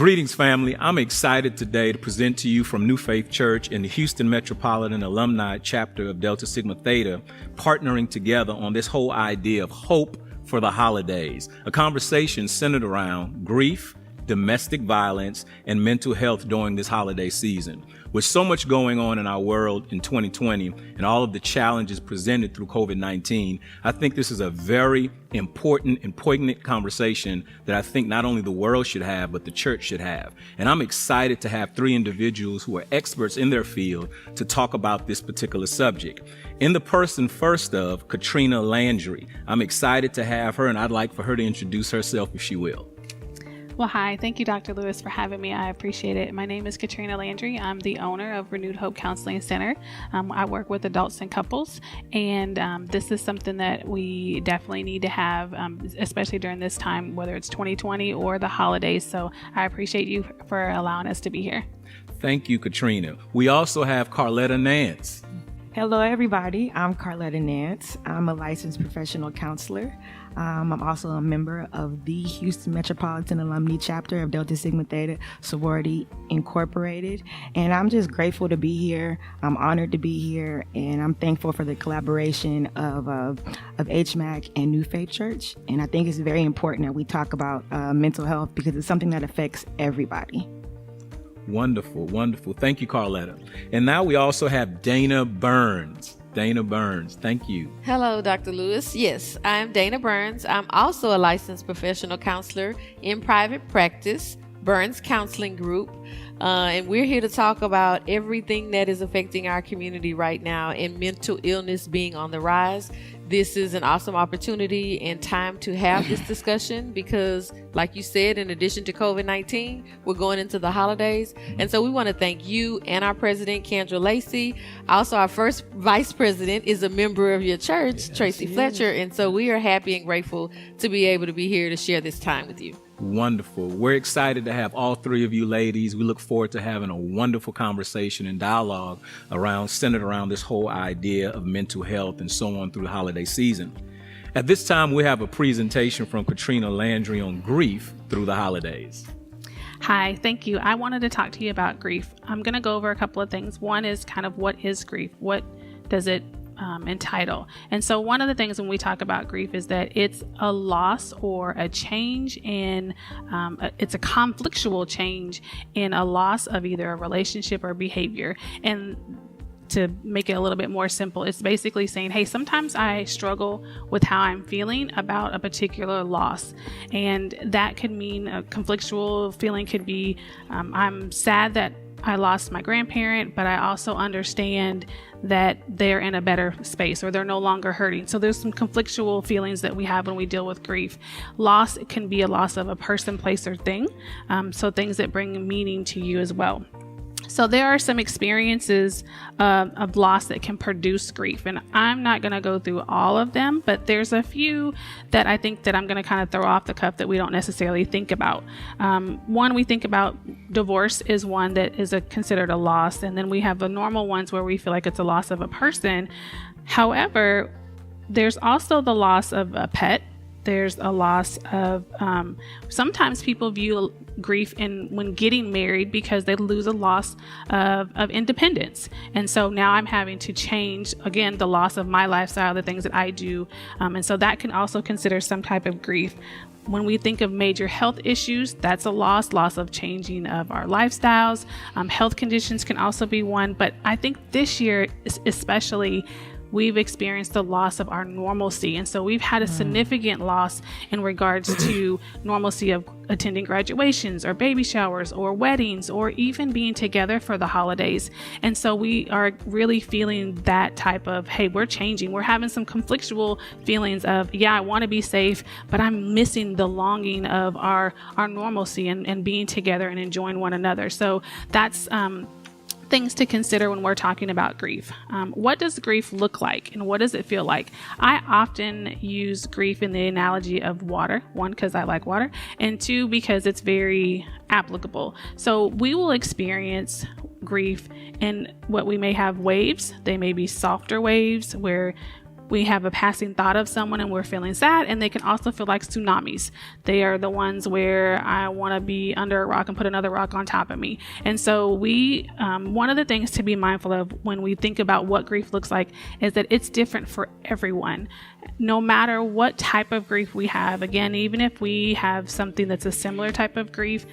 Greetings, family. I'm excited today to present to you from New Faith Church in the Houston Metropolitan Alumni Chapter of Delta Sigma Theta, partnering together on this whole idea of hope for the holidays, a conversation centered around grief, domestic violence, and mental health during this holiday season. With so much going on in our world in 2020 and all of the challenges presented through COVID-19, I think this is a very important and poignant conversation that I think not only the world should have, but the church should have. And I'm excited to have three individuals who are experts in their field to talk about this particular subject. In the person first of Katrina Landry, I'm excited to have her, and I'd like for her to introduce herself if she will. Well, hi. Thank you, Dr. Lewis, for having me. I appreciate it. My name is Katrina Landry. I'm the owner of Renewed Hope Counseling Center. I work with adults and couples, and this is something that we definitely need to have, especially during this time, whether it's 2020 or the holidays. So I appreciate you for allowing us to be here. Thank you, Katrina. We also have Carletta Nance. Hello, everybody. I'm Carletta Nance. I'm a licensed professional counselor. I'm also a member of the Houston Metropolitan Alumni Chapter of Delta Sigma Theta Sorority Incorporated. And I'm just grateful to be here. I'm honored to be here. And I'm thankful for the collaboration of HMAC and New Faith Church. And I think it's very important that we talk about mental health because it's something that affects everybody. Wonderful, wonderful. Thank you, Carletta. And now we also have Dana Burns. Dana Burns, thank you. Hello, Dr. Lewis. Yes, I'm Dana Burns. I'm also a licensed professional counselor in private practice, Burns Counseling Group. And we're here to talk about everything that is affecting our community right now and mental illness being on the rise. This is an awesome opportunity and time to have this discussion because, like you said, in addition to COVID-19, we're going into the holidays. And so we want to thank you and our president, Kendra Lacey. Also, our first vice president is a member of your church, yes, Tracy Fletcher. And so we are happy and grateful to be able to be here to share this time with you. Wonderful. We're excited to have all three of you ladies. We look forward to having a wonderful conversation and dialogue centered around this whole idea of mental health and so on through the holiday season. At this time, we have a presentation from Katrina Landry on grief through the holidays. Hi, thank you. I wanted to talk to you about grief. I'm going to go over a couple of things. One is kind of what is grief? What does it entitle? And so one of the things when we talk about grief is that it's a loss or a change in, it's a conflictual change in a loss of either a relationship or behavior. And to make it a little bit more simple, it's basically saying, hey, sometimes I struggle with how I'm feeling about a particular loss. And that could mean a conflictual feeling could be, I'm sad that I lost my grandparent, but I also understand that they're in a better space or they're no longer hurting. So there's some conflictual feelings that we have when we deal with grief. Loss can be a loss of a person, place, or thing. So things that bring meaning to you as well. So there are some experiences of loss that can produce grief, and I'm not going to go through all of them, but there's a few that I think that I'm going to kind of throw off the cuff that we don't necessarily think about. One, we think about divorce is one that is considered a loss, and then we have the normal ones where we feel like it's a loss of a person. However, there's also the loss of a pet. There's a loss of, sometimes people view grief when getting married because they lose a loss of independence. And so now I'm having to change, again, the loss of my lifestyle, the things that I do. And so that can also consider some type of grief. When we think of major health issues, that's a loss of changing of our lifestyles. Health conditions can also be one. But I think this year, especially, we've experienced the loss of our normalcy. And so we've had a significant loss in regards to normalcy of attending graduations or baby showers or weddings or even being together for the holidays. And so we are really feeling that type of, hey, we're changing. We're having some conflictual feelings of, yeah, I want to be safe, but I'm missing the longing of our normalcy and being together and enjoying one another. So that's things to consider when we're talking about grief. What does grief look like and what does it feel like? I often use grief in the analogy of water. One, because I like water, and two, because it's very applicable. So we will experience grief in what we may have waves. They may be softer waves where we have a passing thought of someone and we're feeling sad, and they can also feel like tsunamis. They are the ones where I want to be under a rock and put another rock on top of me. And so one of the things to be mindful of when we think about what grief looks like is that it's different for everyone. No matter what type of grief we have, again, even if we have something that's a similar type of grief,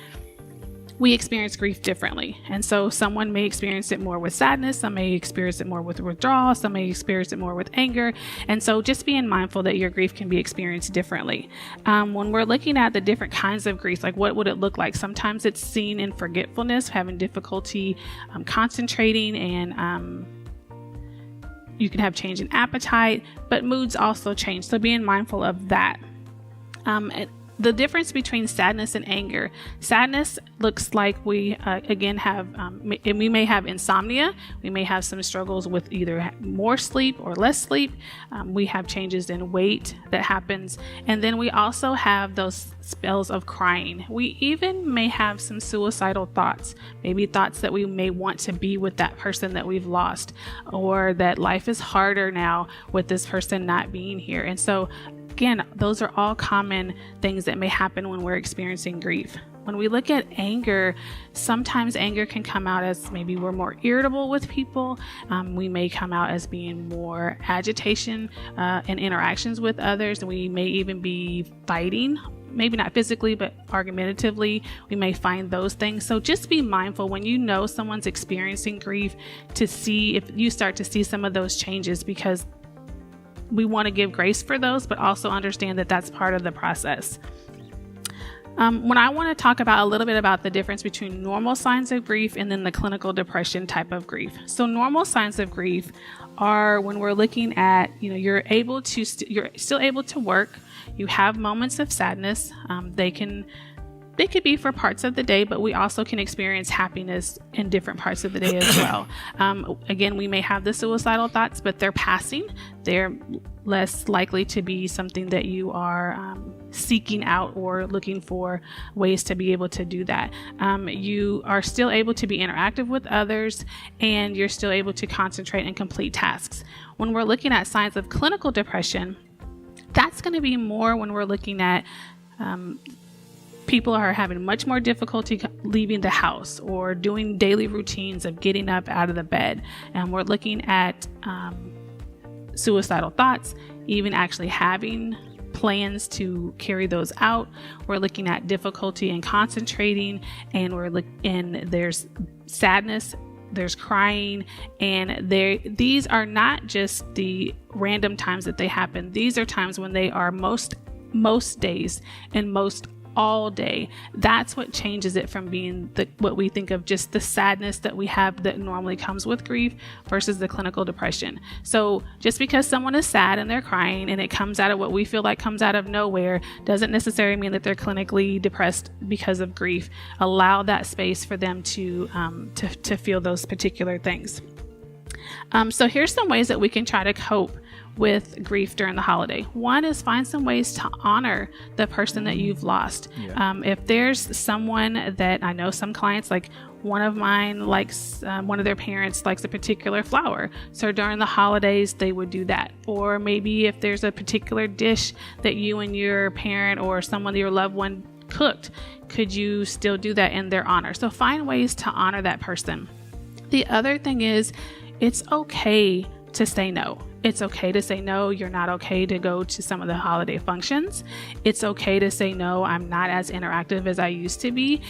we experience grief differently. And so someone may experience it more with sadness, some may experience it more with withdrawal, some may experience it more with anger. And so just being mindful that your grief can be experienced differently. When we're looking at the different kinds of grief, like what would it look like? Sometimes it's seen in forgetfulness, having difficulty concentrating, and you can have change in appetite, but moods also change. So being mindful of that. The difference between sadness and anger. Sadness looks like we again have, we may have insomnia. We may have some struggles with either more sleep or less sleep. We have changes in weight that happens. And then we also have those spells of crying. We even may have some suicidal thoughts, maybe thoughts that we may want to be with that person that we've lost, or that life is harder now with this person not being here. And so again, those are all common things that may happen when we're experiencing grief. When we look at anger, sometimes anger can come out as maybe we're more irritable with people. We may come out as being more agitation in interactions with others. We may even be fighting, maybe not physically, but argumentatively. We may find those things. So just be mindful when you know someone's experiencing grief to see if you start to see some of those changes, because we want to give grace for those, but also understand that that's part of the process. When I want to talk about a little bit about the difference between normal signs of grief and then the clinical depression type of grief. So normal signs of grief are when we're looking at, you're still able to work. You have moments of sadness. They could be for parts of the day, but we also can experience happiness in different parts of the day as well. Again, we may have the suicidal thoughts, but they're passing. They're less likely to be something that you are seeking out or looking for ways to be able to do that. You are still able to be interactive with others, and you're still able to concentrate and complete tasks. When we're looking at signs of clinical depression, that's going to be more when we're looking at people are having much more difficulty leaving the house or doing daily routines of getting up out of the bed. And we're looking at suicidal thoughts, even actually having plans to carry those out. We're looking at difficulty in concentrating, and there's sadness, there's crying, and these are not just the random times that they happen. These are times when they are most days and most all day. That's what changes it from being what we think of just the sadness that we have that normally comes with grief versus the clinical depression. So just because someone is sad and they're crying and it comes out of what we feel like comes out of nowhere doesn't necessarily mean that they're clinically depressed because of grief. Allow that space for them to feel those particular things. So here's some ways that we can try to cope with grief during the holiday. One is find some ways to honor the person that you've lost. Yeah. If there's someone that I know, some clients, like one of mine likes, one of their parents likes a particular flower. So during the holidays, they would do that. Or maybe if there's a particular dish that you and your parent or someone, your loved one cooked, could you still do that in their honor? So find ways to honor that person. The other thing is, it's okay to say no. It's okay to say no. You're not okay to go to some of the holiday functions. It's okay to say no. I'm not as interactive as I used to be.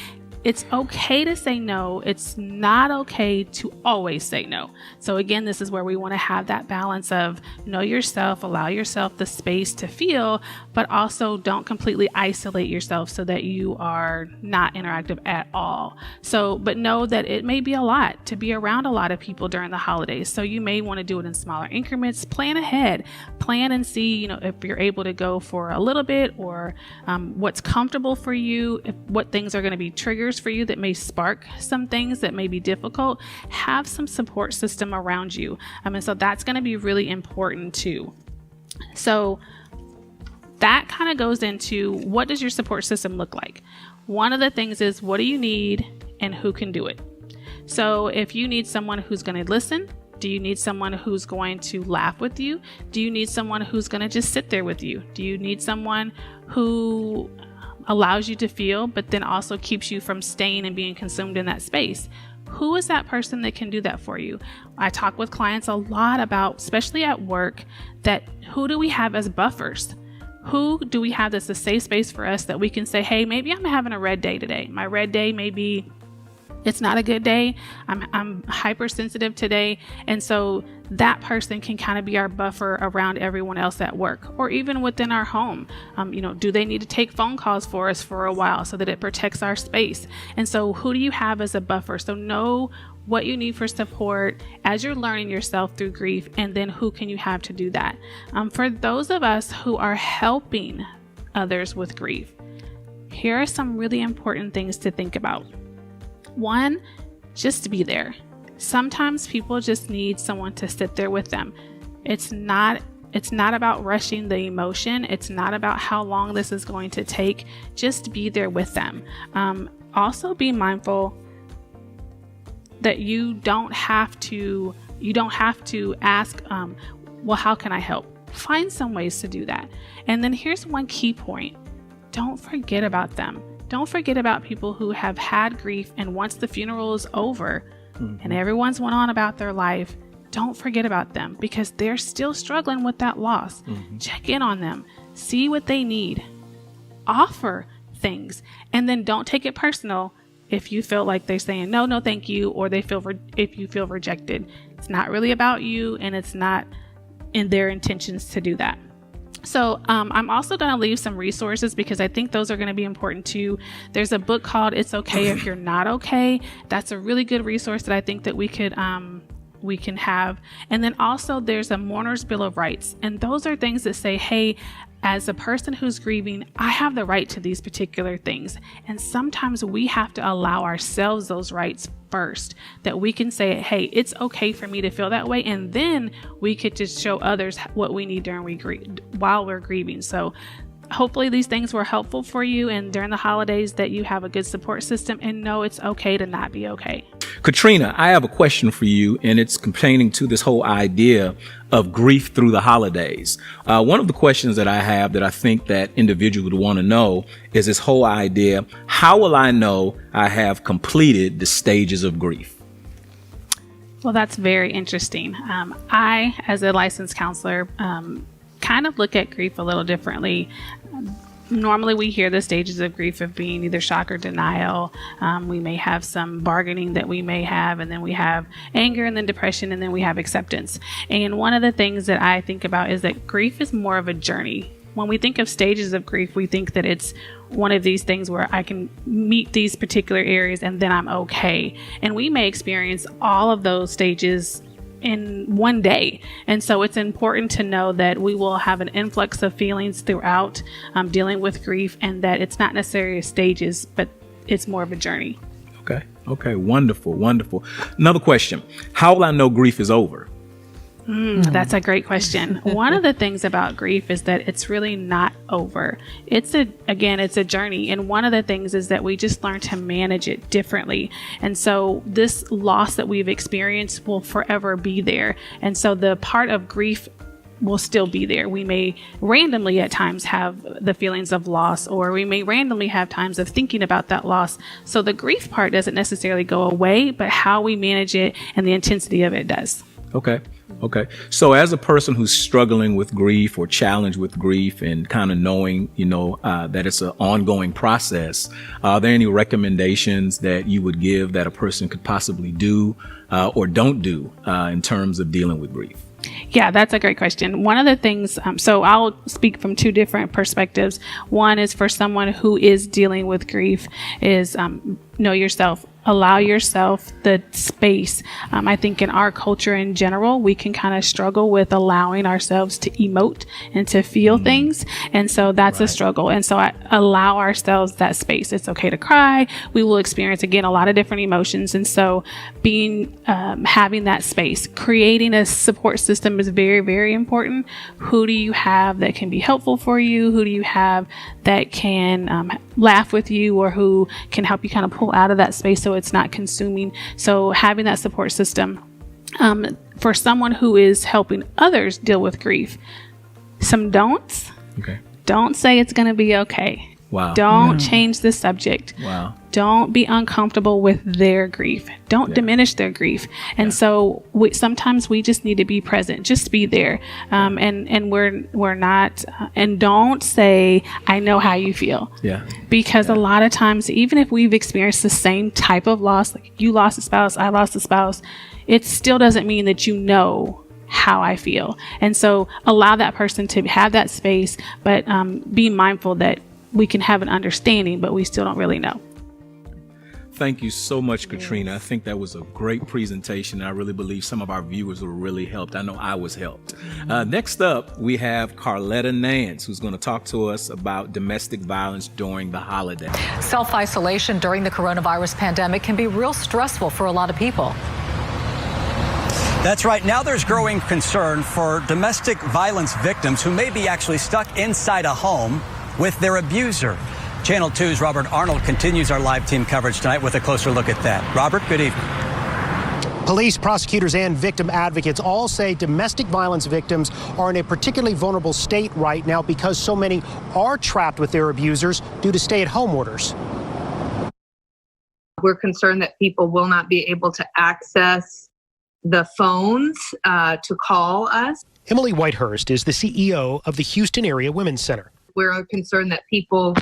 It's okay to say no. It's not okay to always say no. So again, this is where we want to have that balance of know yourself, allow yourself the space to feel, but also don't completely isolate yourself so that you are not interactive at all. So, but know that it may be a lot to be around a lot of people during the holidays. So you may want to do it in smaller increments. Plan ahead, plan and see, if you're able to go for a little bit or what's comfortable for you, what things are going to be triggers for you that may spark some things that may be difficult. Have some support system around you. And so that's going to be really important too. So that kind of goes into, what does your support system look like? One of the things is, what do you need and who can do it? So if you need someone who's going to listen, Do you need someone who's going to laugh with you? Do you need someone who's going to just sit there with you? Do you need someone who allows you to feel, but then also keeps you from staying and being consumed in that space? Who is that person that can do that for you? I talk with clients a lot about, especially at work, that who do we have as buffers? Who do we have that's a safe space for us that we can say, hey, maybe I'm having a red day today. My red day may be, it's not a good day. I'm hypersensitive today. And so that person can kind of be our buffer around everyone else at work or even within our home. Do they need to take phone calls for us for a while so that it protects our space? And so who do you have as a buffer? So know what you need for support as you're learning yourself through grief, and then who can you have to do that? For those of us who are helping others with grief, here are some really important things to think about. One, just to be there. Sometimes people just need someone to sit there with them. It's not about rushing the emotion. It's not about how long this is going to take. Just be there with them. Also be mindful that you don't have to ask, well, how can I help? Find some ways to do that. And then here's one key point. Don't forget about them. Don't forget about people who have had grief, and once the funeral is over and everyone's went on about their life, don't forget about them because they're still struggling with that loss. Check in on them, see what they need, offer things, and then don't take it personal if you feel like they're saying no, thank you, or if you feel rejected. It's not really about you, and it's not in their intentions to do that. So I'm also going to leave some resources because I think those are going to be important too. There's a book called It's Okay If You're Not Okay. That's a really good resource that I think that we can have. And then also there's a Mourner's Bill of Rights. And those are things that say, hey, as a person who's grieving, I have the right to these particular things. And sometimes we have to allow ourselves those rights first, that we can say, hey, it's okay for me to feel that way. And then we could just show others what we need while we're grieving. So hopefully these things were helpful for you, and during the holidays that you have a good support system and know it's okay to not be okay. Katrina, I have a question for you, and it's pertaining to this whole idea of grief through the holidays. One of the questions that I have that I think that individuals would want to know is this whole idea, how will I know I have completed the stages of grief? Well, that's very interesting. I, as a licensed counselor, kind of look at grief a little differently. Normally we hear the stages of grief of being either shock or denial. We may have some bargaining that we may have, and then we have anger, and then depression, and then we have acceptance. And one of the things that I think about is that grief is more of a journey. When we think of stages of grief, we think that it's one of these things where I can meet these particular areas and then I'm okay. And we may experience all of those stages in one day. And so it's important to know that we will have an influx of feelings throughout dealing with grief, and that it's not necessarily stages, but it's more of a journey. Okay. Wonderful. Another question. How will I know grief is over? That's a great question. One of the things about grief is that it's really not over. It's a journey. And one of the things is that we just learn to manage it differently. And so this loss that we've experienced will forever be there. And so the part of grief will still be there. We may randomly at times have the feelings of loss, or we may randomly have times of thinking about that loss. So the grief part doesn't necessarily go away, but how we manage it and the intensity of it does. Okay. So as a person who's struggling with grief or challenged with grief and kind of knowing, that it's an ongoing process, are there any recommendations that you would give that a person could possibly do or don't do in terms of dealing with grief? Yeah, that's a great question. One of the things, so I'll speak from two different perspectives. One is for someone who is dealing with grief is know yourself. Allow yourself the space. I think in our culture in general, we can kind of struggle with allowing ourselves to emote and to feel things. And so that's a struggle. And so I allow ourselves that space. It's okay to cry. We will experience, again, a lot of different emotions. And so having that space, creating a support system is very, very important. Who do you have that can be helpful for you? Who do you have that can laugh with you, or who can help you kind of pull out of that space so it's not consuming? So having that support system. For someone who is helping others deal with grief, some don'ts. Okay. Don't say it's going to be okay. Wow. Don't change the subject. Wow. Don't be uncomfortable with their grief. Don't diminish their grief. And so sometimes we just need to be present. Just be there. And we're not. And don't say, "I know how you feel." Yeah. Because a lot of times, even if we've experienced the same type of loss, like you lost a spouse, I lost a spouse, it still doesn't mean that you know how I feel. And so allow that person to have that space, but be mindful that we can have an understanding, but we still don't really know. Thank you so much, Katrina. I think that was a great presentation. I really believe some of our viewers were really helped. I know I was helped. Next up, we have Carletta Nance, who's going to talk to us about domestic violence during the holiday. Self-isolation during the coronavirus pandemic can be real stressful for a lot of people. That's right. Now there's growing concern for domestic violence victims who may be actually stuck inside a home with their abuser. Channel 2's Robert Arnold continues our live team coverage tonight with a closer look at that. Robert, good evening. Police, prosecutors, and victim advocates all say domestic violence victims are in a particularly vulnerable state right now because so many are trapped with their abusers due to stay-at-home orders. We're concerned that people will not be able to access the phones to call us. Emily Whitehurst is the CEO of the Houston Area Women's Center. We're concerned that people,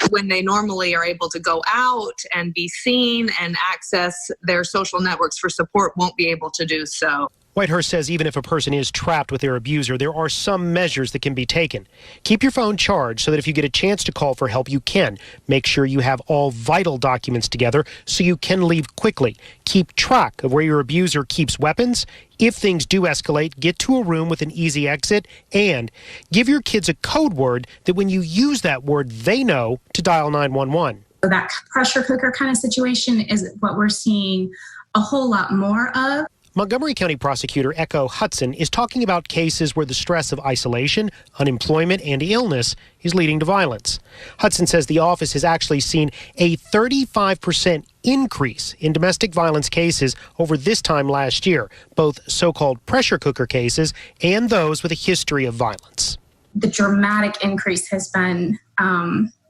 when they normally are able to go out and be seen and access their social networks for support, won't be able to do so. Whitehurst says even if a person is trapped with their abuser, there are some measures that can be taken. Keep your phone charged so that if you get a chance to call for help, you can. Make sure you have all vital documents together so you can leave quickly. Keep track of where your abuser keeps weapons. If things do escalate, get to a room with an easy exit and give your kids a code word that when you use that word, they know to dial 911. So that pressure cooker kind of situation is what we're seeing a whole lot more of. Montgomery County Prosecutor Echo Hudson is talking about cases where the stress of isolation, unemployment, and illness is leading to violence. Hudson says the office has actually seen a 35% increase in domestic violence cases over this time last year, both so-called pressure cooker cases and those with a history of violence. The dramatic increase has been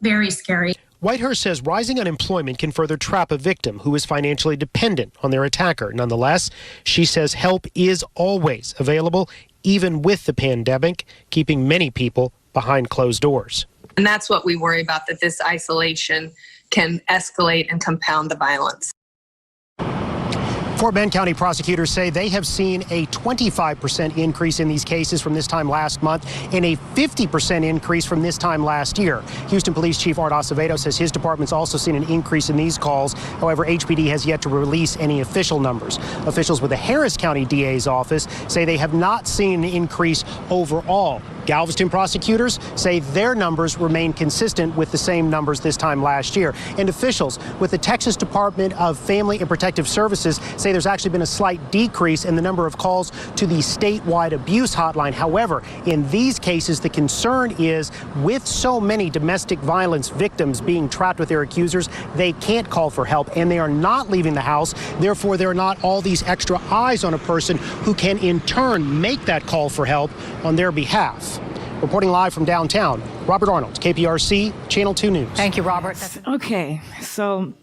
very scary. Whitehurst says rising unemployment can further trap a victim who is financially dependent on their attacker. Nonetheless, she says help is always available, even with the pandemic, keeping many people behind closed doors. And that's what we worry about, that this isolation can escalate and compound the violence. Fort Bend County prosecutors say they have seen a 25% increase in these cases from this time last month and a 50% increase from this time last year. Houston Police Chief Art Acevedo says his department's also seen an increase in these calls. However, HPD has yet to release any official numbers. Officials with the Harris County DA's office say they have not seen an increase overall. Galveston prosecutors say their numbers remain consistent with the same numbers this time last year. And officials with the Texas Department of Family and Protective Services say there's actually been a slight decrease in the number of calls to the statewide abuse hotline. However, in these cases, the concern is with so many domestic violence victims being trapped with their accusers, they can't call for help and they are not leaving the house. Therefore, there are not all these extra eyes on a person who can in turn make that call for help on their behalf. Reporting live from downtown, Robert Arnold, KPRC, Channel 2 News. Thank you, Robert. Okay, so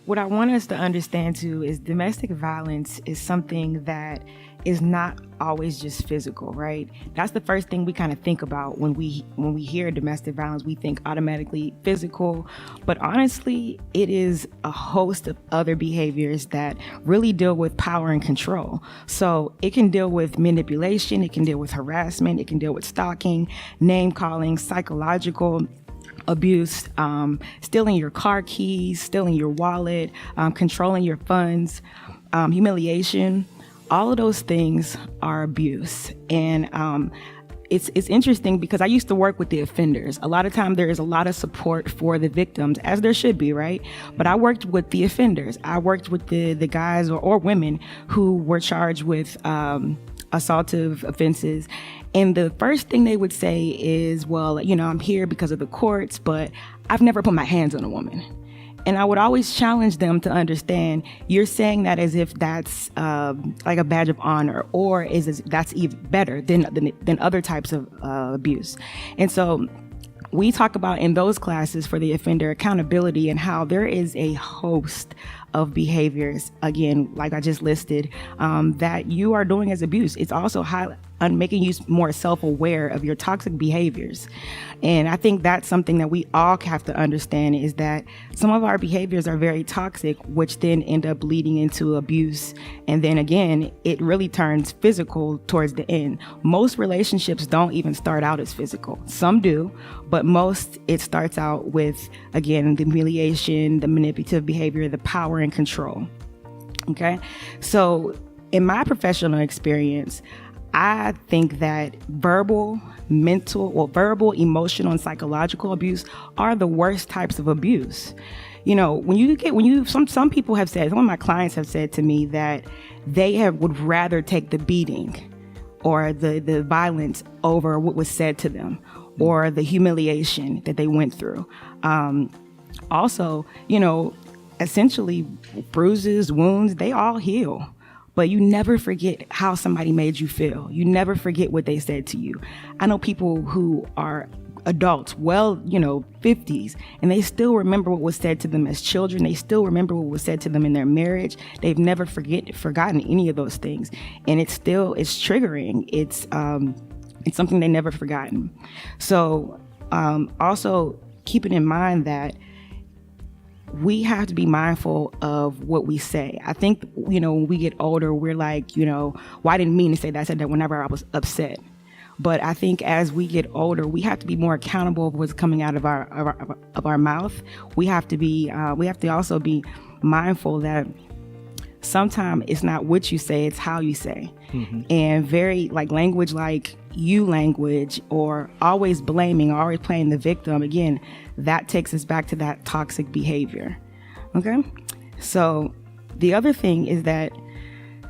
what I want us to understand too is domestic violence is something that is not always just physical, right? That's the first thing we kind of think about when we hear domestic violence. We think automatically physical, but honestly, it is a host of other behaviors that really deal with power and control. So it can deal with manipulation, it can deal with harassment, it can deal with stalking, name calling, psychological abuse, stealing your car keys, stealing your wallet, controlling your funds, humiliation. All of those things are abuse. And it's interesting because I used to work with the offenders. A lot of time there is a lot of support for the victims, as there should be, right? But I worked with the offenders. I worked with the guys or women who were charged with assaultive offenses. And the first thing they would say is, well, I'm here because of the courts, but I've never put my hands on a woman. And I would always challenge them to understand, you're saying that as if that's like a badge of honor, or that's even better than other types of abuse. And so we talk about in those classes for the offender accountability and how there is a host of behaviors, again, like I just listed, that you are doing as abuse. It's also making you more self-aware of your toxic behaviors. And I think that's something that we all have to understand, is that some of our behaviors are very toxic, which then end up leading into abuse. And then again, it really turns physical towards the end. Most relationships don't even start out as physical. Some do, but most, it starts out with, again, the humiliation, the manipulative behavior, the power and control. Okay. So in my professional experience, I think that verbal, emotional, and psychological abuse are the worst types of abuse. You know, some people have said, some of my clients have said to me that they would rather take the beating or the violence over what was said to them or the humiliation that they went through. Also, you know, essentially bruises, wounds, they all heal. But you never forget how somebody made you feel. You never forget what they said to you. I know people who are adults, 50s, and they still remember what was said to them as children. They still remember what was said to them in their marriage. They've never forgotten any of those things. And it's triggering. It's something they never forgotten. So also keeping in mind that we have to be mindful of what we say. I think, when we get older, we're like, well, I didn't mean to say that. I said that whenever I was upset. But I think as we get older, we have to be more accountable of what's coming out of our mouth. We have to also be mindful that sometimes it's not what you say, it's how you say. Mm-hmm. And very language like you language, or always blaming, or always playing the victim, again, that takes us back to that toxic behavior. Okay? So the other thing is that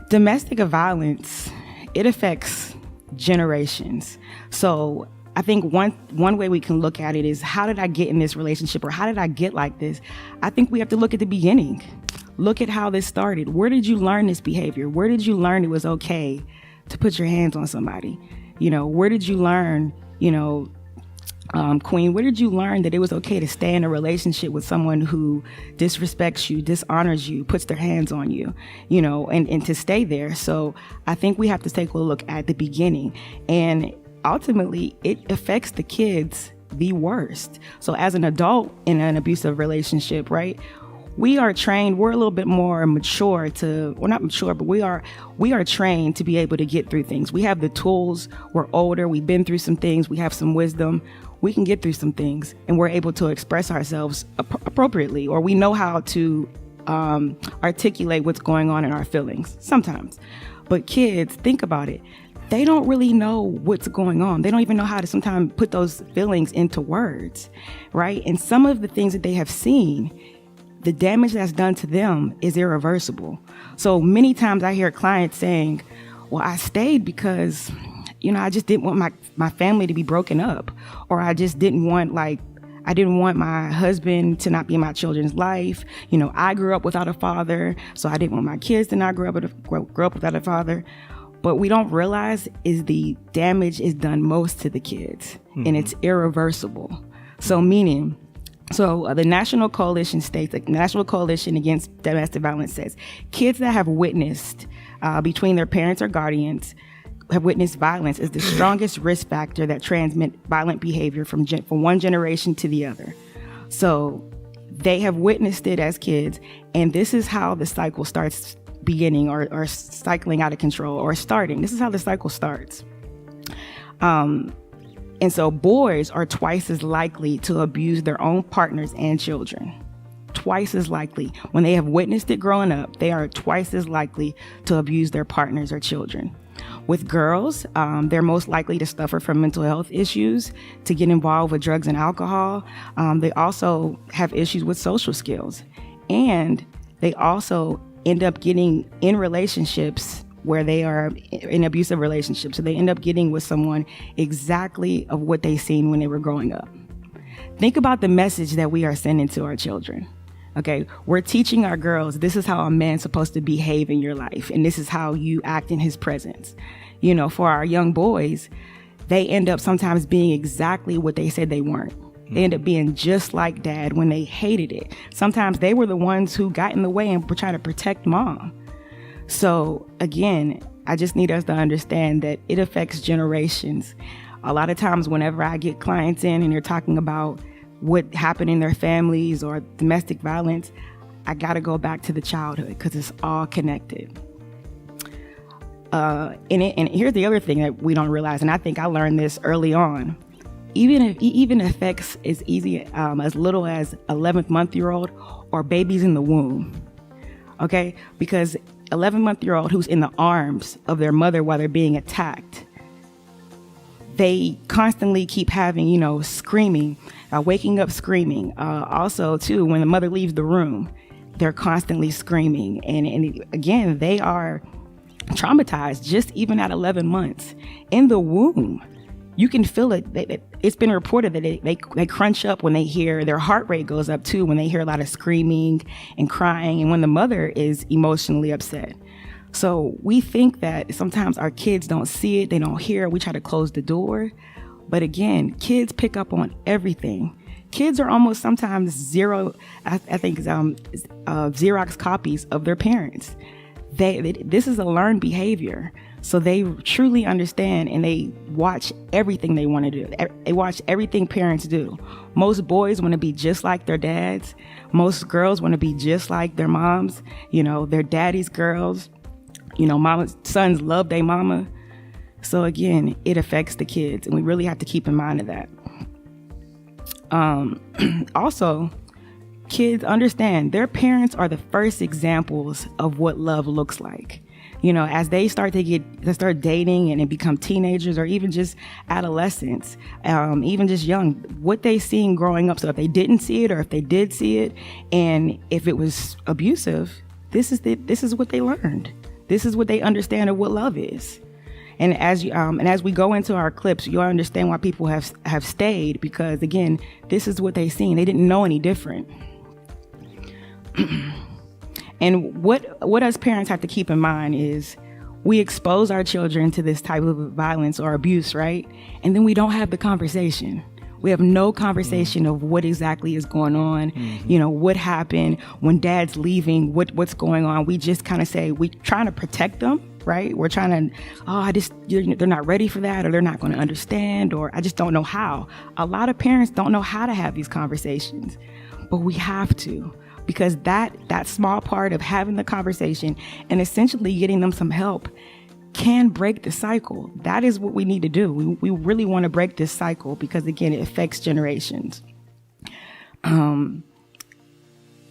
domestic violence, it affects generations. So I think one way we can look at it is, how did I get in this relationship, or how did I get like this? I think we have to look at the beginning. Look at how this started. Where did you learn this behavior? Where did you learn it was okay to put your hands on somebody? Where did you learn, Queen, where did you learn that it was okay to stay in a relationship with someone who disrespects you, dishonors you, puts their hands on you, and to stay there? So I think we have to take a look at the beginning, and ultimately it affects the kids the worst. So as an adult in an abusive relationship, right, we are trained, we're a little bit more mature not mature, but we are trained to be able to get through things. We have the tools, we're older, we've been through some things, we have some wisdom, we can get through some things, and we're able to express ourselves appropriately, or we know how to articulate what's going on in our feelings sometimes. But kids, think about it. They don't really know what's going on. They don't even know how to sometimes put those feelings into words, right? And some of the things that they have seen, the damage that's done to them is irreversible. So many times I hear clients saying, well, I stayed because, I just didn't want my family to be broken up, or I just didn't want my husband to not be in my children's life. I grew up without a father, so I didn't want my kids to not grow up without a father. But we don't realize is the damage is done most to the kids, mm-hmm. and it's irreversible. So the National Coalition states, the National Coalition Against Domestic Violence says, kids that have witnessed between their parents or guardians have witnessed violence is the strongest risk factor that transmit violent behavior from one generation to the other. So they have witnessed it as kids, and this is how the cycle starts beginning or cycling out of control or starting. This is how the cycle starts. And so boys are twice as likely to abuse their own partners and children. Twice as likely. When they have witnessed it growing up, they are twice as likely to abuse their partners or children. With girls, they're most likely to suffer from mental health issues, to get involved with drugs and alcohol. They also have issues with social skills. And they also end up getting in relationships where they are in abusive relationships. So they end up getting with someone exactly of what they seen when they were growing up. Think about the message that we are sending to our children, Okay, we're teaching our girls, this is how a man's supposed to behave in your life, and this is how you act in his presence. You know, for our young boys, they end up sometimes being exactly what they said they weren't. They end up being just like dad when they hated it. Sometimes they were the ones who got in the way and were trying to protect mom. So again, I just need us to understand that it affects generations. A lot of times whenever I get clients in and they're talking about what happened in their families or domestic violence, I got to go back to the childhood because it's all connected. And here's the other thing that we don't realize, and I think I learned this early on. Even affects as easy as little as 11-month-year-old or babies in the womb. Okay, because 11-month-year-old who's in the arms of their mother while they're being attacked, they constantly keep having, screaming, waking up screaming. Also, too, when the mother leaves the room, they're constantly screaming. And again, they are traumatized just even at 11 months. In the womb, you can feel it. It's been reported that they crunch up when they hear, their heart rate goes up too when they hear a lot of screaming and crying and when the mother is emotionally upset. So we think that sometimes our kids don't see it, they don't hear it, we try to close the door. But again, kids pick up on everything. Kids are almost sometimes Xerox copies of their parents. This is a learned behavior. So they truly understand and they watch everything they want to do. They watch everything parents do. Most boys want to be just like their dads. Most girls want to be just like their moms, their daddy's girls. Sons love their mama. So again, it affects the kids and we really have to keep in mind of that. Also, kids understand their parents are the first examples of what love looks like. As they start dating and become teenagers or even just adolescents, even just young, what they seen growing up. So if they didn't see it or if they did see it, and if it was abusive, this is what they learned. This is what they understand of what love is. And as we go into our clips, you'll understand why people have stayed, because again, this is what they seen. They didn't know any different. And what us parents have to keep in mind is we expose our children to this type of violence or abuse, right? And then we don't have the conversation. We have no conversation of what exactly is going on, what happened when dad's leaving, what's going on. We just kind of say, we're trying to protect them, right? We're trying to, they're not ready for that, or they're not going to understand, or I just don't know how. A lot of parents don't know how to have these conversations, but we have to. Because that small part of having the conversation and essentially getting them some help can break the cycle. That is what we need to do. We really want to break this cycle because, again, it affects generations.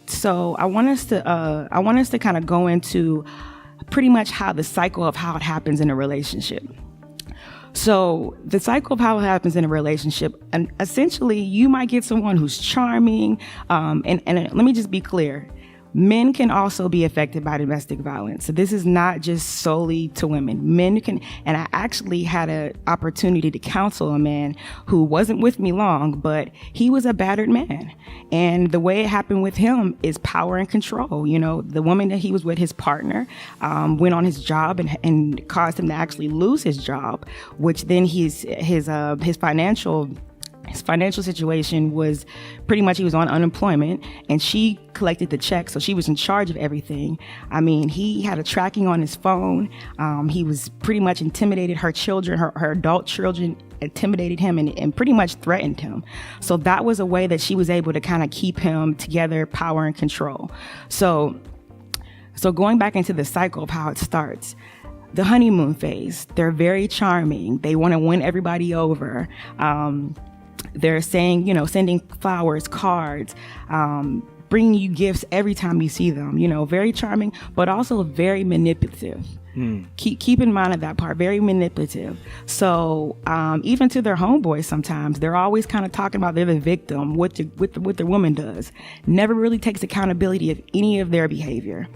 So I want us to kind of go into pretty much how the cycle of how it happens in a relationship. So the cycle of how it happens in a relationship, and essentially you might get someone who's charming. And let me just be clear. Men can also be affected by domestic violence. So this is not just solely to women. Men can, and I actually had an opportunity to counsel a man who wasn't with me long, but he was a battered man. And the way it happened with him is power and control. The woman that he was with, his partner, went on his job and caused him to actually lose his job, which then his financial situation was pretty much he was on unemployment, and she collected the check, so she was in charge of everything. I mean, he had a tracking on his phone. He was pretty much intimidated her children, her adult children intimidated him and pretty much threatened him. So that was a way that she was able to kind of keep him together, power and control. So going back into the cycle of how it starts, the honeymoon phase, they're very charming. They want to win everybody over. They're saying, sending flowers, cards, bringing you gifts every time you see them, very charming, but also very manipulative. Keep in mind of that part, very manipulative. So even to their homeboys sometimes, they're always kind of talking about they're the victim, what the woman does. Never really takes accountability of any of their behavior.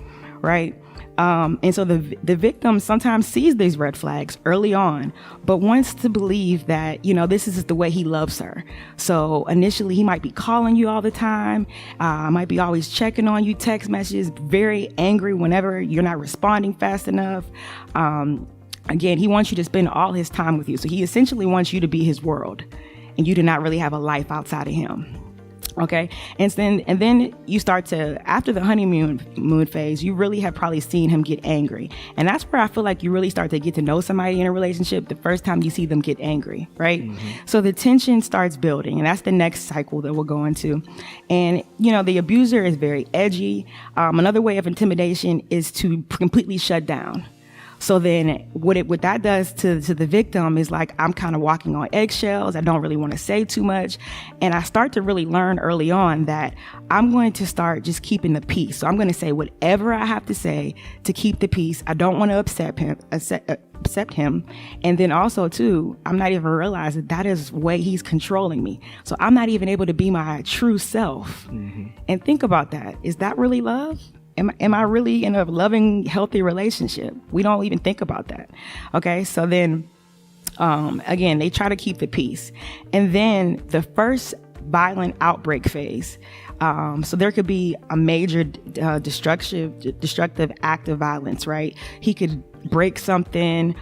right? And so the victim sometimes sees these red flags early on, but wants to believe that, this is the way he loves her. So initially he might be calling you all the time, might be always checking on you, text messages, very angry whenever you're not responding fast enough. Again, he wants you to spend all his time with you. So he essentially wants you to be his world, and you do not really have a life outside of him. Okay. And then you start to, after the honeymoon phase, you really have probably seen him get angry. And that's where I feel like you really start to get to know somebody in a relationship the first time you see them get angry, right? Mm-hmm. So the tension starts building, and that's the next cycle that we'll go into. And, the abuser is very edgy. Another way of intimidation is to completely shut down. So then what that does to the victim is like, I'm kind of walking on eggshells. I don't really want to say too much. And I start to really learn early on that I'm going to start just keeping the peace. So I'm going to say whatever I have to say to keep the peace. I don't want to upset him. And then also too, I'm not even realizing that is the way he's controlling me. So I'm not even able to be my true self. Mm-hmm. And think about that. Is that really love? Am I really in a loving, healthy relationship? We don't even think about that. Okay. So then, again, they try to keep the peace. And then the first violent outbreak phase. So there could be a major, destructive act of violence, right? He could break something.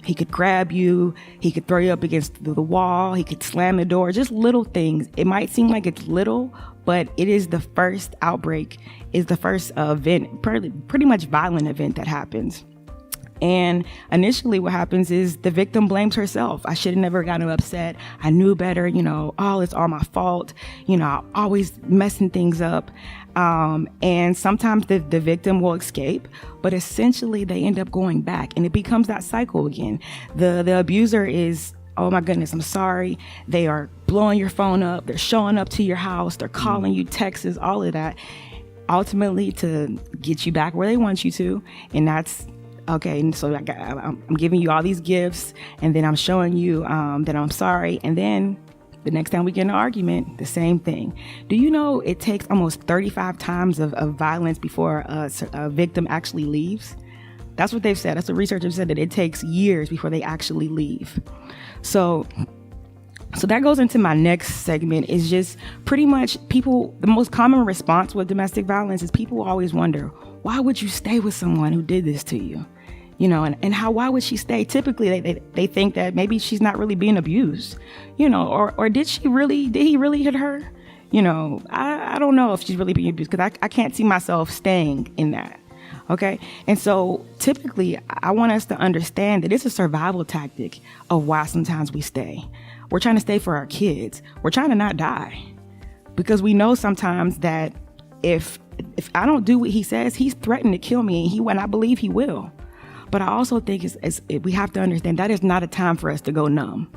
He could grab you. He could throw you up against the wall. He could slam the door, just little things. It might seem like it's little, but it is the first outbreak, is the first event, pretty much violent event that happens. And initially what happens is the victim blames herself. I should have never gotten upset. I knew better, it's all my fault. I'm always messing things up. And sometimes the victim will escape, but essentially they end up going back, and it becomes that cycle again. The abuser is, oh my goodness, I'm sorry. They are blowing your phone up. They're showing up to your house. They're calling you, texts, all of that, ultimately to get you back where they want you to. And that's okay. And so I'm giving you all these gifts, and then I'm showing you that I'm sorry. And then the next time we get in an argument, the same thing. Do you know it takes almost 35 times of violence before a victim actually leaves? That's what they've said. That's what researchers said, that it takes years before they actually leave. So that goes into my next segment, is just pretty much the most common response with domestic violence is people always wonder, why would you stay with someone who did this to you? And why would she stay? Typically they think that maybe she's not really being abused, or did he really hit her? I don't know if she's really being abused, because I can't see myself staying in that. Okay. And so typically I want us to understand that it's a survival tactic of why sometimes we stay. We're trying to stay for our kids. We're trying to not die, because we know sometimes that if I don't do what he says, he's threatened to kill me, and I believe he will. But I also think we have to understand that is not a time for us to go numb.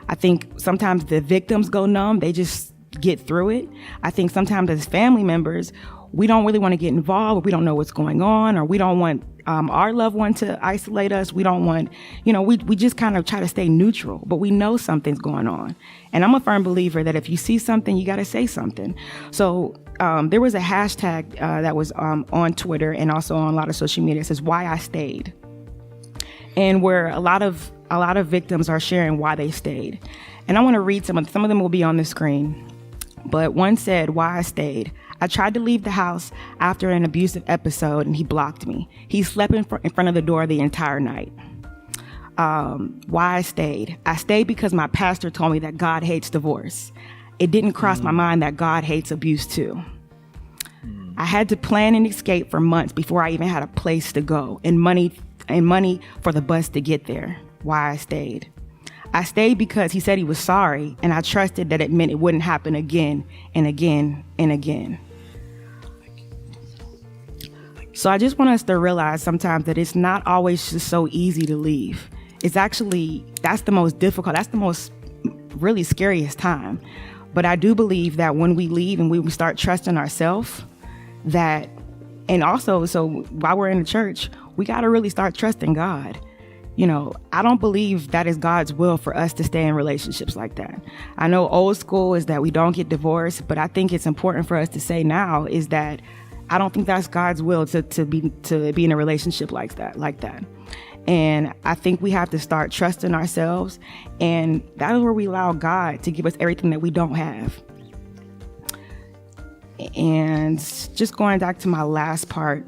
I think sometimes the victims go numb. They just get through it. I think sometimes as family members, we don't really want to get involved. We don't know what's going on, or we don't want our loved one to isolate us. We don't want, we just kind of try to stay neutral, but we know something's going on. And I'm a firm believer that if you see something, you got to say something. So there was a hashtag that was on Twitter and also on a lot of social media. It says, "Why I Stayed," and where a lot of victims are sharing why they stayed. And I want to read some of them will be on the screen. But one said, "Why I stayed. I tried to leave the house after an abusive episode, and he blocked me. He slept in front of the door the entire night." Why I stayed. I stayed because my pastor told me that God hates divorce. It didn't cross my mind that God hates abuse too. I had to plan an escape for months before I even had a place to go and money for the bus to get there. Why I stayed. I stayed because he said he was sorry, and I trusted that it meant it wouldn't happen again and again and again. So I just want us to realize sometimes that it's not always just so easy to leave. It's actually, that's the most difficult, that's the most really scariest time. But I do believe that when we leave and we start trusting ourselves, that, and also, so while we're in the church, we got to really start trusting God. I don't believe that is God's will for us to stay in relationships like that. I know old school is that we don't get divorced, but I think it's important for us to say now is that I don't think that's God's will to be in a relationship like that. And I think we have to start trusting ourselves, and that is where we allow God to give us everything that we don't have. And just going back to my last part,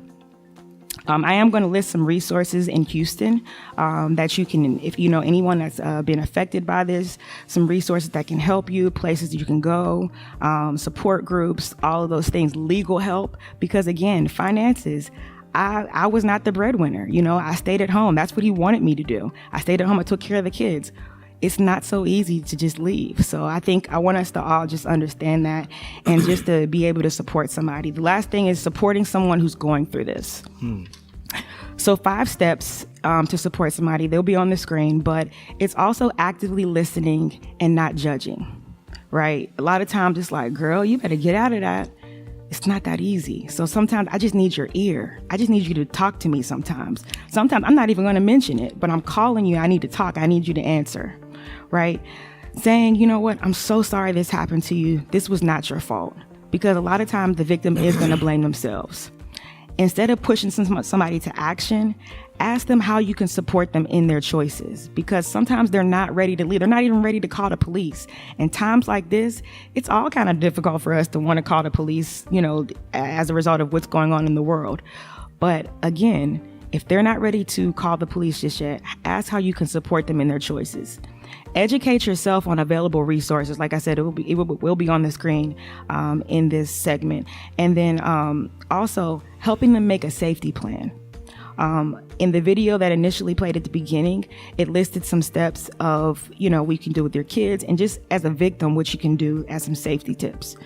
I am going to list some resources in Houston that you can, if you know anyone that's been affected by this, some resources that can help you, places you can go, support groups, all of those things, legal help, because again, finances. I was not the breadwinner. I stayed at home. That's what he wanted me to do. I stayed at home. I took care of the kids. It's not so easy to just leave. So I think I want us to all just understand that and just to be able to support somebody. The last thing is supporting someone who's going through this. So 5 steps to support somebody. They'll be on the screen, but it's also actively listening and not judging, right? A lot of times it's like, girl, you better get out of that. It's not that easy. So sometimes I just need your ear. I just need you to talk to me sometimes. Sometimes I'm not even going to mention it, but I'm calling you. I need to talk. I need you to answer, right? Saying, you know what? I'm so sorry this happened to you. This was not your fault. Because a lot of times the victim is going to blame themselves. Instead of pushing somebody to action, ask them how you can support them in their choices, because sometimes they're not ready to leave. They're not even ready to call the police. And times like this, it's all kind of difficult for us to want to call the police, as a result of what's going on in the world. But again, if they're not ready to call the police just yet, ask how you can support them in their choices. Educate yourself on available resources. Like I said, it will be on the screen in this segment. And then also helping them make a safety plan. In the video that initially played at the beginning, it listed some steps of, what you can do with your kids, and just as a victim, what you can do as some safety tips.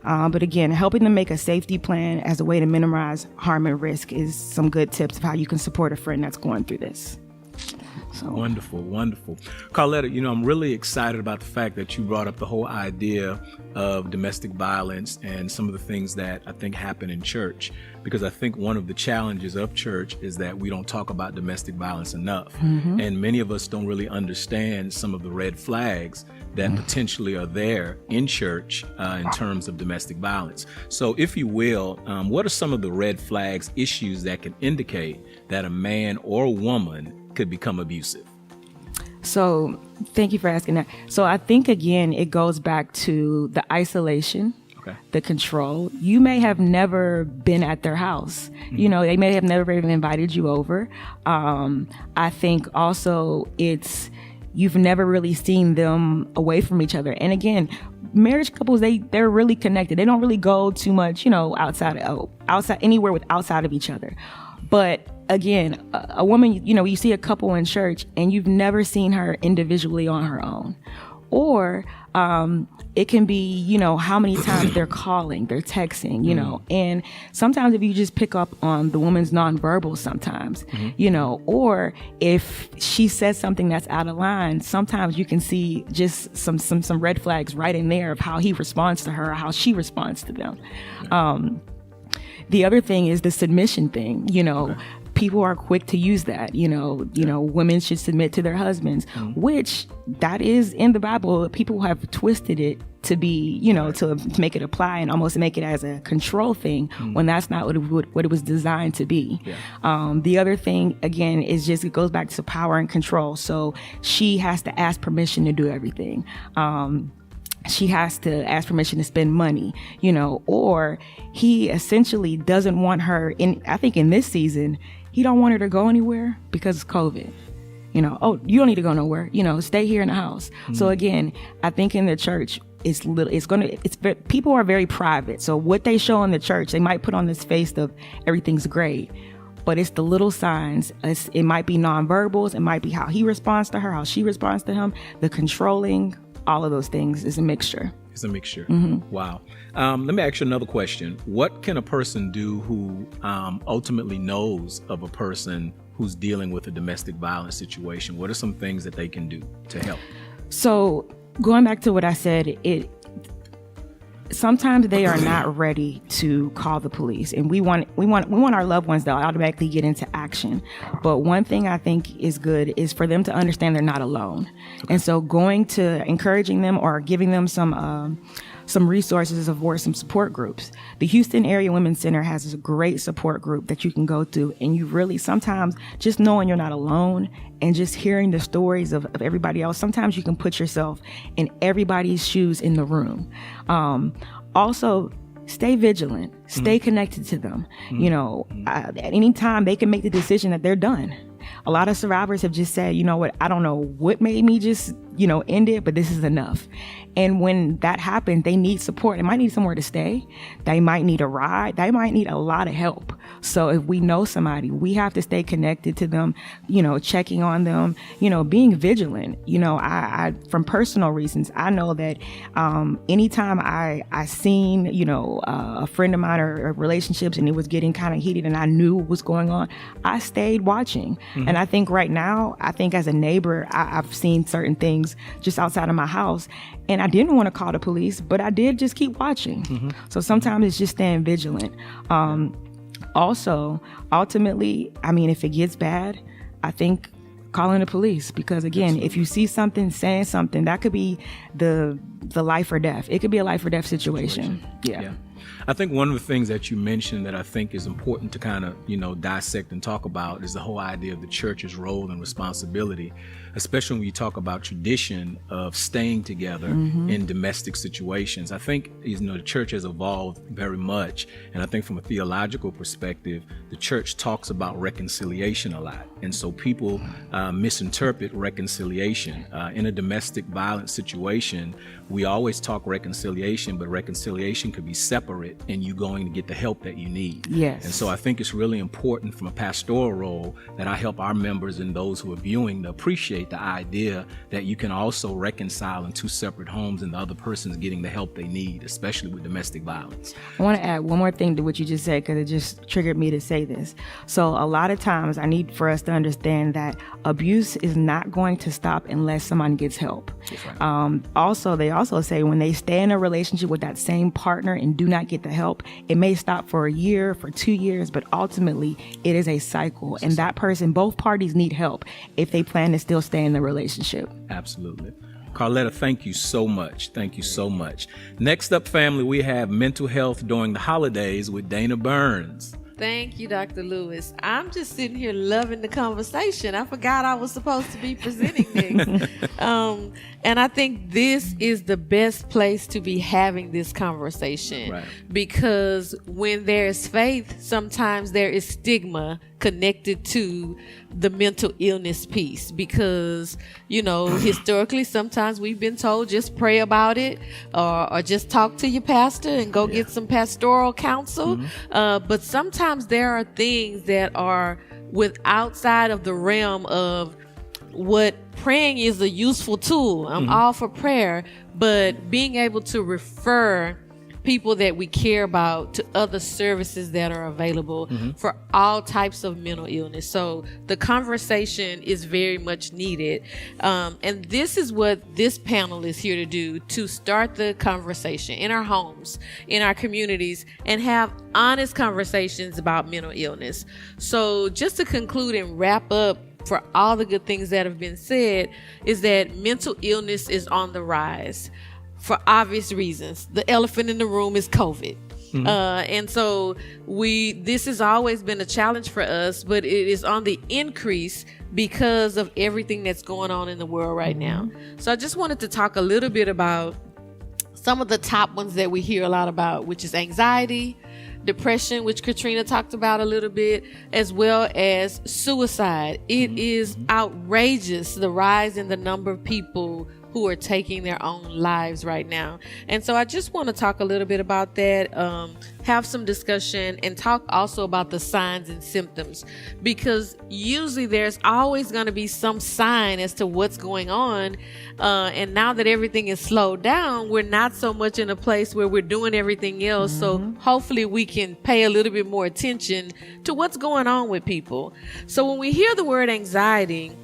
But again, helping them make a safety plan as a way to minimize harm and risk is some good tips of how you can support a friend that's going through this. So. Wonderful. Carletta, I'm really excited about the fact that you brought up the whole idea of domestic violence and some of the things that I think happen in church, because I think one of the challenges of church is that we don't talk about domestic violence enough. Mm-hmm. And many of us don't really understand some of the red flags that potentially are there in church in terms of domestic violence. So if you will, what are some of the red flags, issues that can indicate that a man or a woman could become abusive? So thank you for asking that. So I think, again, it goes back to the isolation, the control. You may have never been at their house. Mm-hmm. They may have never even invited you over. I think also you've never really seen them away from each other. And again, marriage couples, they're really connected. They don't really go too much, outside anywhere outside of each other. But again, a woman, you see a couple in church and you've never seen her individually on her own. Or it can be, how many times they're calling, they're texting, and sometimes if you just pick up on the woman's nonverbal sometimes, or if she says something that's out of line, sometimes you can see just some red flags right in there of how he responds to her, or how she responds to them. The other thing is the submission thing, People are quick to use that, women should submit to their husbands, which that is in the Bible. People have twisted it to be, to make it apply and almost make it as a control thing when that's not what it was designed to be. Yeah. The other thing, again, is just, it goes back to power and control. So she has to ask permission to do everything. She has to ask permission to spend money, or he essentially doesn't want her I think in this season, he don't want her to go anywhere because of COVID. Oh, you don't need to go nowhere, stay here in the house. Mm-hmm. So again, I think in the church, people are very private. So what they show in the church, they might put on this face of everything's great, but it's the little signs. It might be nonverbals. It might be how he responds to her, how she responds to him, the controlling. All of those things is a mixture. It's a mixture. Mm-hmm. Wow. Let me ask you another question. What can a person do who ultimately knows of a person who's dealing with a domestic violence situation? What are some things that they can do to help? So going back to what I said, sometimes they are not ready to call the police, and we want our loved ones to automatically get into action. But one thing I think is good is for them to understand they're not alone. Okay. And so encouraging them or giving them some some resources or some support groups. The Houston Area Women's Center has a great support group that you can go to, and you really sometimes just knowing you're not alone and just hearing the stories of everybody else, sometimes you can put yourself in everybody's shoes in the room. Also, stay vigilant, stay connected to them. At any time they can make the decision that they're done. A lot of survivors have just said, you know what, I don't know what made me just, end it, but this is enough. And when that happens, they need support. They might need somewhere to stay. They might need a ride. They might need a lot of help. So if we know somebody, we have to stay connected to them, checking on them, being vigilant. I from personal reasons, I know that anytime I seen, a friend of mine or relationships and it was getting kind of heated and I knew what was going on, I stayed watching. And I think right now, as a neighbor, I've seen certain things just outside of my house. And I didn't want to call the police, but I did just keep watching. So sometimes it's just staying vigilant. Also, ultimately, if it gets bad, I think calling the police, because again, if you see something, saying something, that could be the life or death. It could be a life or death situation. Yeah. I think one of the things that you mentioned that I think is important to kind of, dissect and talk about is the whole idea of the church's role and responsibility, especially when you talk about tradition of staying together in domestic situations. I think, the church has evolved very much. And I think from a theological perspective, the church talks about reconciliation a lot. And so people misinterpret reconciliation. In a domestic violence situation, we always talk reconciliation, but reconciliation could be separate and you going to get the help that you need. Yes. And so I think it's really important from a pastoral role that I help our members and those who are viewing to appreciate the idea that you can also reconcile in two separate homes and the other person's getting the help they need, especially with domestic violence. I want to add one more thing to what you just said, because it just triggered me to say this. So a lot of times I need for us to understand that abuse is not going to stop unless someone gets help. That's right. Also, they also say when they stay in a relationship with that same partner and do not get the help, it may stop for a year, for 2 years, but ultimately it is a cycle. And that person, both parties need help if they plan to still stay in the relationship. Absolutely. Carletta, thank you so much. Thank you so much. Next up, family, we have mental health during the holidays with Dana Burns. Thank you, Dr. Lewis. I'm just sitting here loving the conversation. I forgot I was supposed to be presenting next. And I think this is the best place to be having this conversation. Right. Because when there is faith, sometimes there is stigma connected to the mental illness piece, because, historically, sometimes we've been told just pray about it or just talk to your pastor and go get some pastoral counsel. But sometimes there are things that are outside of the realm of what praying is a useful tool. I'm all for prayer, but being able to refer people that we care about to other services that are available for all types of mental illness. So the conversation is very much needed. And this is what this panel is here to do, to start the conversation in our homes, in our communities, and have honest conversations about mental illness. So just to conclude and wrap up for all the good things that have been said, is that mental illness is on the rise. For obvious reasons. The elephant in the room is COVID. And so this has always been a challenge for us, but it is on the increase because of everything that's going on in the world right now. So I just wanted to talk a little bit about some of the top ones that we hear a lot about, which is anxiety, depression, which Katrina talked about a little bit, as well as suicide. It is outrageous, the rise in the number of people who are taking their own lives right now. And so I just want to talk a little bit about that, have some discussion, and talk also about the signs and symptoms, because usually there's always going to be some sign as to what's going on. And now that everything is slowed down, we're not so much in a place where we're doing everything else. So hopefully we can pay a little bit more attention to what's going on with people. So when we hear the word anxiety,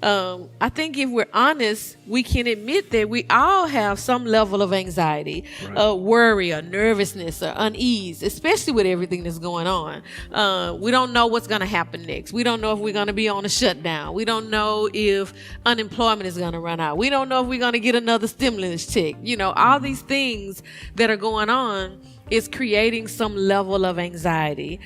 I think if we're honest, we can admit that we all have some level of anxiety, worry, or nervousness, or unease, especially with everything that's going on. We don't know what's going to happen next. We don't know if we're going to be on a shutdown. We don't know if unemployment is going to run out. We don't know if we're going to get another stimulus check. You know, all these things that are going on is creating some level of anxiety.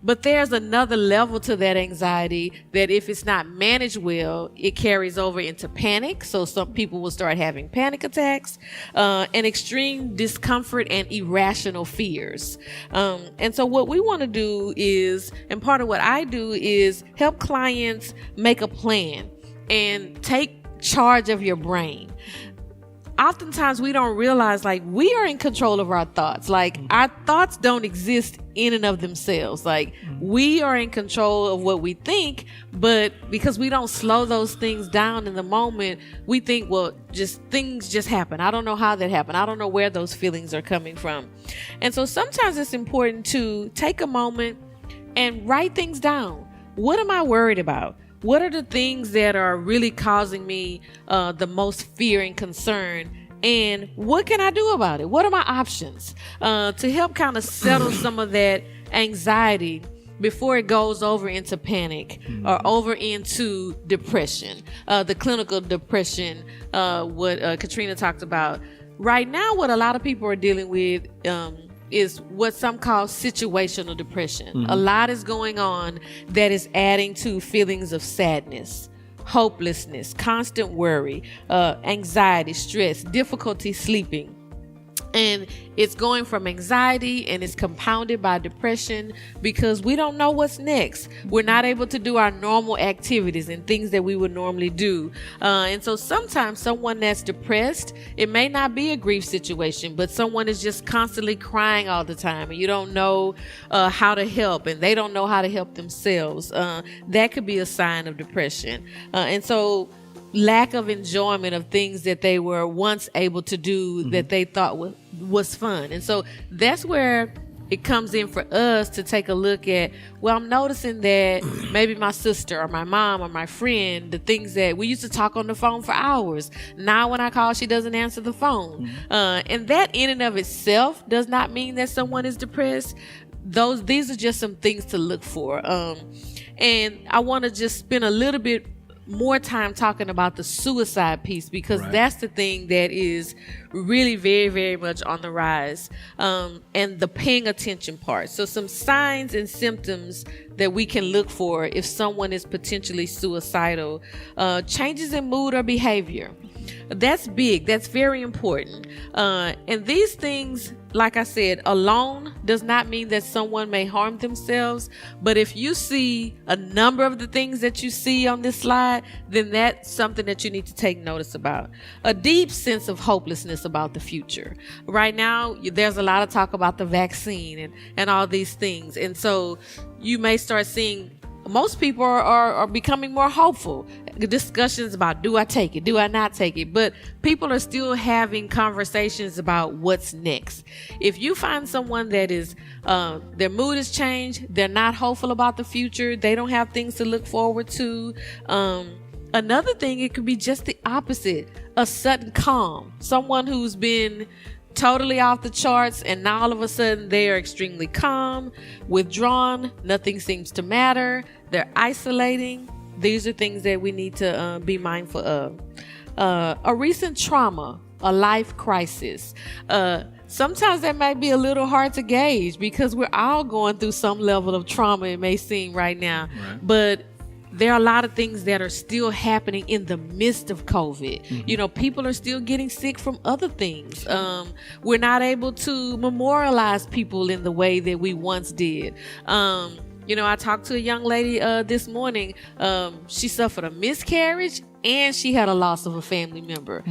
But there's another level to that anxiety that if it's not managed well, it carries over into panic. So some people will start having panic attacks, and extreme discomfort and irrational fears. And so what we want to do is, and part of what I do is help clients make a plan and take charge of your brain. Oftentimes we don't realize, like, we are in control of our thoughts. Like, our thoughts don't exist in and of themselves. Like, we are in control of what we think, but because we don't slow those things down in the moment, we think, well, things just happen. I don't know how that happened. I don't know where those feelings are coming from. And so sometimes it's important to take a moment and write things down. What am I worried about? What are the things that are really causing me the most fear and concern? And what can I do about it? What are my options to help kind of settle some of that anxiety before it goes over into panic or over into depression, the clinical depression, what Katrina talked about. Right now, what a lot of people are dealing with is what some call situational depression. A lot is going on that is adding to feelings of sadness, hopelessness, constant worry, anxiety, stress, difficulty sleeping. And it's going from anxiety and it's compounded by depression because we don't know what's next. We're not able to do our normal activities and things that we would normally do. And so sometimes someone that's depressed, it may not be a grief situation, but someone is just constantly crying all the time and you don't know how to help and they don't know how to help themselves. That could be a sign of depression. And so lack of enjoyment of things that they were once able to do that they thought was fun. And so that's where it comes in for us to take a look at, well, I'm noticing that maybe my sister or my mom or my friend, the things that we used to talk on the phone for hours, now when I call, she doesn't answer the phone. And that in and of itself does not mean that someone is depressed. These are just some things to look for. And I want to just spend a little bit more time talking about the suicide piece because that's the thing that is really very, very much on the rise, and the paying attention part. So some signs and symptoms that we can look for if someone is potentially suicidal. Changes in mood or behavior. That's big. That's very important. And these things, like I said, alone does not mean that someone may harm themselves. But if you see a number of the things that you see on this slide, then that's something that you need to take notice about. A deep sense of hopelessness about the future. Right now, there's a lot of talk about the vaccine and all these things. And so you may start seeing most people are becoming more hopeful. Discussions about, do I take it? Do I not take it? But people are still having conversations about what's next. If you find someone that is, their mood has changed, they're not hopeful about the future, they don't have things to look forward to. Another thing, it could be just the opposite, a sudden calm. Someone who's been totally off the charts and now all of a sudden they are extremely calm, withdrawn, nothing seems to matter, they're isolating. These are things that we need to be mindful of. A recent trauma, a life crisis. Sometimes that might be a little hard to gauge because we're all going through some level of trauma, it may seem right now. But there are a lot of things that are still happening in the midst of COVID. You know, people are still getting sick from other things. We're not able to memorialize people in the way that we once did. You know, I talked to a young lady this morning. She suffered a miscarriage and she had a loss of a family member.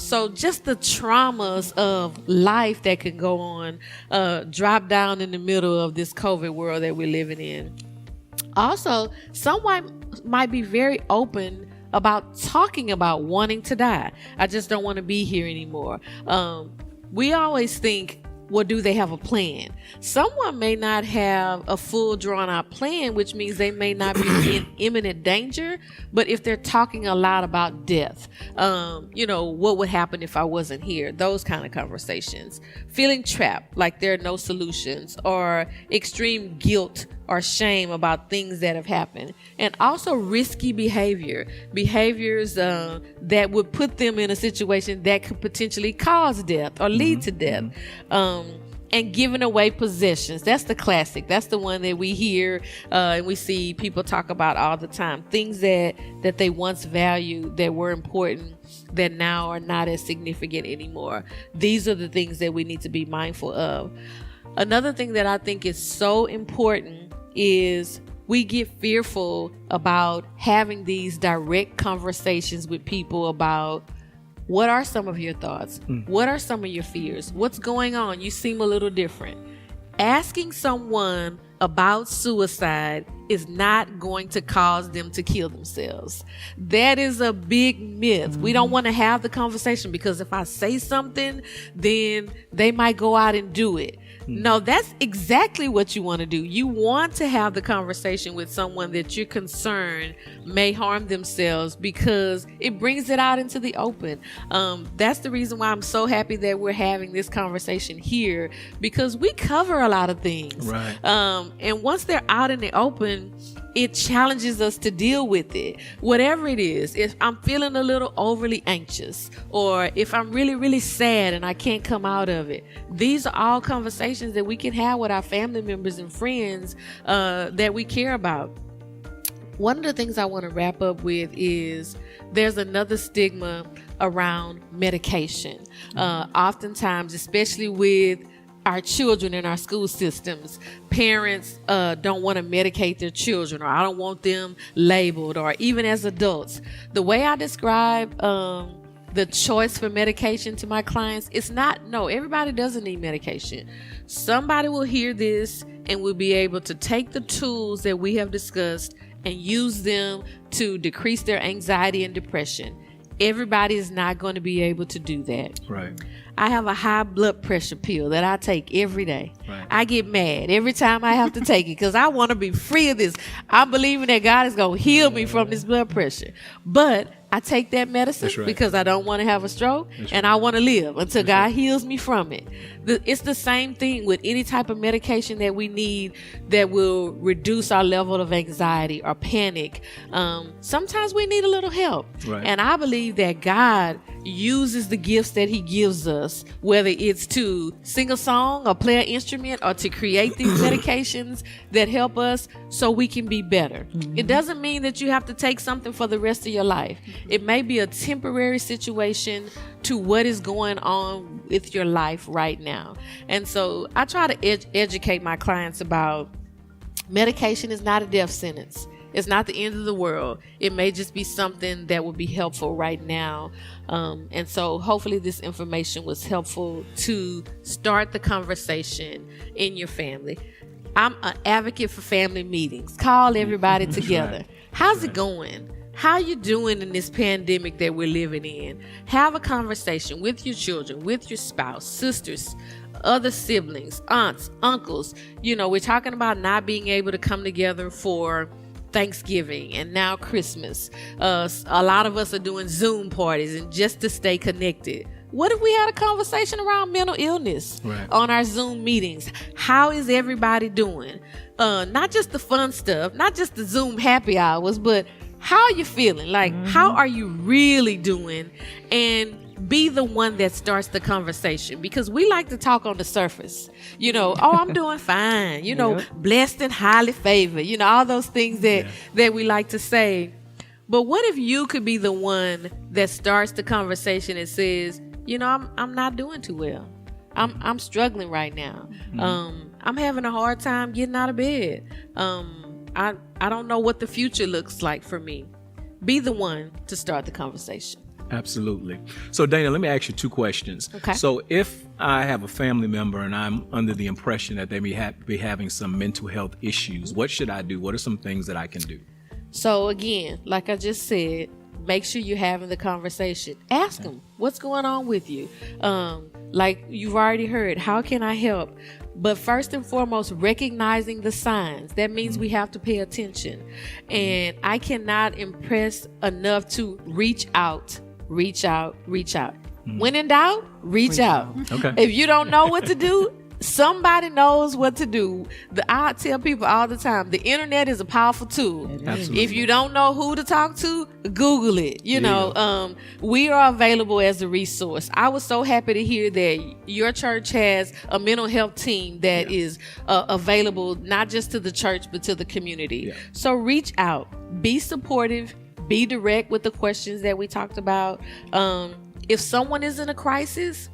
So just the traumas of life that can go on drop down in the middle of this COVID world that we're living in. Also, someone might be very open about talking about wanting to die. I just don't want to be here anymore. We always think Well, do they have a plan? Someone may not have a full drawn out plan, which means they may not be in imminent danger. But if they're talking a lot about death, what would happen if I wasn't here? Those kind of conversations. Feeling trapped, like there are no solutions, or extreme guilt or shame about things that have happened. And also risky behaviors that would put them in a situation that could potentially cause death or lead to death. And giving away possessions. That's the classic. That's the one that we hear and we see people talk about all the time. Things that they once valued, that were important, that now are not as significant anymore. These are the things that we need to be mindful of. Another thing that I think is so important is we get fearful about having these direct conversations with people about what are some of your thoughts? What are some of your fears? What's going on? You seem a little different. Asking someone about suicide is not going to cause them to kill themselves. That is a big myth. We don't want to have the conversation because if I say something, then they might go out and do it. No, that's exactly what you want to do. You want to have the conversation with someone that you're concerned may harm themselves because it brings it out into the open. That's the reason why I'm so happy that we're having this conversation here, because we cover a lot of things. Right. And once they're out in the open, it challenges us to deal with it. Whatever it is, if I'm feeling a little overly anxious, or if I'm really, really sad and I can't come out of it, these are all conversations that we can have with our family members and friends that we care about. One of the things I want to wrap up with is there's another stigma around medication. Oftentimes, especially with our children in our school systems, parents don't want to medicate their children, or I don't want them labeled, or even as adults. The way I describe the choice for medication to my clients, it's not, no, everybody doesn't need medication. Somebody will hear this and will be able to take the tools that we have discussed and use them to decrease their anxiety and depression. Everybody is not going to be able to do that. Right. I have a high blood pressure pill that I take every day. Right. I get mad every time I have to take it because I want to be free of this. I'm believing that God is going to heal me from this blood pressure. But I take that medicine because I don't want to have a stroke and I want to live until God heals me from it. It's the same thing with any type of medication that we need that will reduce our level of anxiety or panic. Sometimes we need a little help. Right. And I believe that God uses the gifts that he gives us, whether it's to sing a song or play an instrument or to create these medications that help us so we can be better. It doesn't mean that you have to take something for the rest of your life. It may be a temporary situation to what is going on with your life right now. And so I try to educate my clients about medication is not a death sentence. It's not the end of the world. It may just be something that will be helpful right now. And so hopefully this information was helpful to start the conversation in your family. I'm an advocate for family meetings. Call everybody together. Right. How's it going? How you doing in this pandemic that we're living in? Have a conversation with your children, with your spouse, sisters, other siblings, aunts, uncles. You know, we're talking about not being able to come together for Thanksgiving and now Christmas. A lot of us are doing Zoom parties and just to stay connected. What if we had a conversation around mental illness on our Zoom meetings? How is everybody doing? Not just the fun stuff, not just the Zoom happy hours, but how are you feeling? Like, how are you really doing? And be the one that starts the conversation, because we like to talk on the surface. You know, oh, I'm doing fine. You know, blessed and highly favored. You know, all those things that we like to say. But what if you could be the one that starts the conversation and says, you know, I'm not doing too well. I'm struggling right now. I'm having a hard time getting out of bed. I don't know what the future looks like for me. Be the one to start the conversation. Absolutely. So, Dana, let me ask you two questions. Okay. So if I have a family member and I'm under the impression that they may be having some mental health issues, what should I do? What are some things that I can do? So again, like I just said, make sure you're having the conversation. Ask them, what's going on with you? Like you've already heard, how can I help? But first and foremost, recognizing the signs. That means we have to pay attention. And I cannot impress enough to reach out. When in doubt, reach out. Okay. If you don't know what to do, somebody knows what to do. I tell people all the time, the internet is a powerful tool. Absolutely. If you don't know who to talk to, Google it. We are available as a resource. I was so happy to hear that your church has a mental health team that is available not just to the church but to the community. Yeah. So reach out, be supportive, be direct with the questions that we talked about. If someone is in a crisis,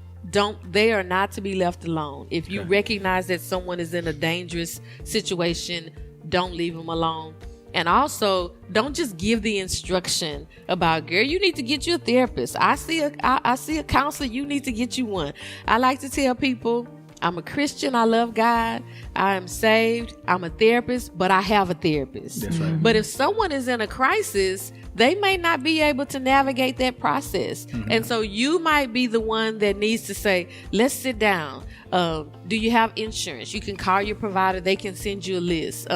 they are not to be left alone. If you recognize that someone is in a dangerous situation, don't leave them alone. And also, don't just give the instruction about, girl, you need to get you a therapist. I see a counselor, you need to get you one. I like to tell people, I'm a Christian, I love God, I am saved, I'm a therapist, but I have a therapist. That's right. But if someone is in a crisis, they may not be able to navigate that process. And so you might be the one that needs to say, let's sit down. Do you have insurance? You can call your provider. They can send you a list.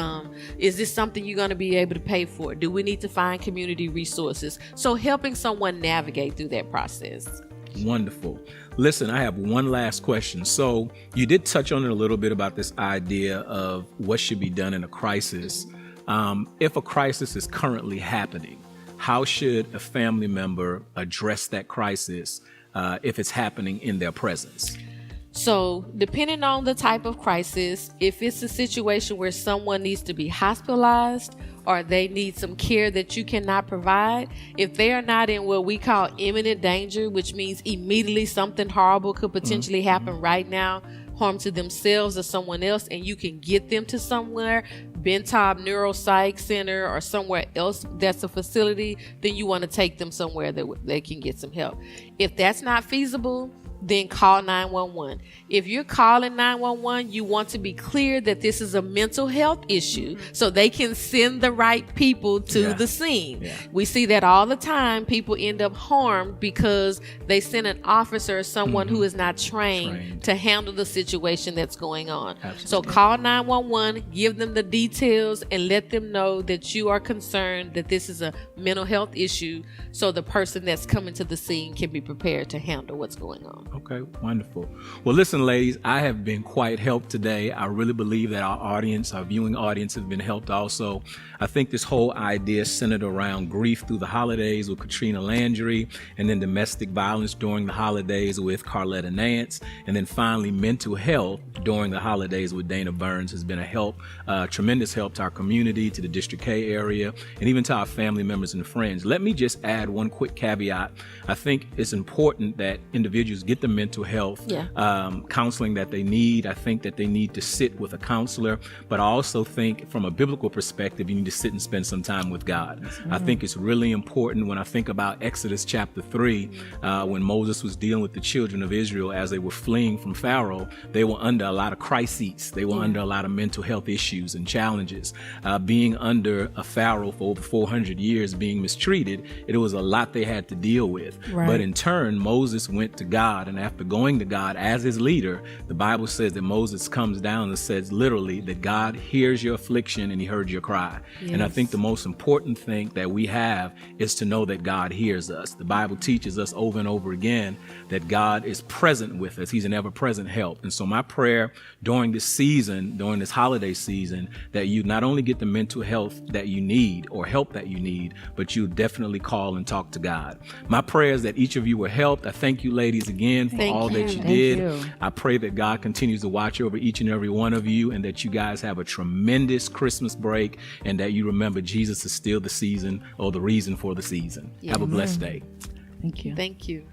Is this something you're going to be able to pay for? Do we need to find community resources? So helping someone navigate through that process. Wonderful. Listen, I have one last question. So you did touch on it a little bit about this idea of what should be done in a crisis. If a crisis is currently happening, how should a family member address that crisis if it's happening in their presence? So depending on the type of crisis, if it's a situation where someone needs to be hospitalized or they need some care that you cannot provide, if they are not in what we call imminent danger, which means immediately something horrible could potentially happen right now, harm to themselves or someone else, and you can get them to somewhere, Bentop Neuropsych Center or somewhere else that's a facility, then you want to take them somewhere that they can get some help. If that's not feasible, then call 911. If you're calling 911, you want to be clear that this is a mental health issue so they can send the right people to the scene. We see that all the time. People end up harmed because they send an officer or someone who is not trained to handle the situation that's going on. Absolutely. So call 911, give them the details, and let them know that you are concerned that this is a mental health issue so the person that's coming to the scene can be prepared to handle what's going on. Okay, wonderful. Well, listen, ladies, I have been quite helped today. I really believe that our viewing audience has been helped also. I think this whole idea centered around grief through the holidays with Katrina Landry, and then domestic violence during the holidays with Carletta Nance, and then finally mental health during the holidays with Dana Burns has been a tremendous help to our community, to the District K area, and even to our family members and friends. Let me just add one quick caveat. I think it's important that individuals get the mental health counseling that they need. I think that they need to sit with a counselor, but I also think from a biblical perspective, you need to sit and spend some time with God. I think it's really important when I think about Exodus chapter 3, when Moses was dealing with the children of Israel as they were fleeing from Pharaoh. They were under a lot of crises. They were under a lot of mental health issues and challenges. Being under a Pharaoh for over 400 years, being mistreated, it was a lot they had to deal with. But in turn, Moses went to God, and after going to God as his leader, the Bible says that Moses comes down and says literally that God hears your affliction and he heard your cry. And I think the most important thing that we have is to know that God hears us. The Bible teaches us over and over again that God is present with us. He's an ever-present help. And so my prayer during this season, during this holiday season, that you not only get the mental health that you need or help that you need, but you definitely call and talk to God. My prayer is that each of you were helped. I thank you, ladies, again for all that you did. I pray that God continues to watch over each and every one of you, and that you guys have a tremendous Christmas break, and that you remember Jesus is still the season or the reason for the season. Have a blessed day. Thank you. Thank you.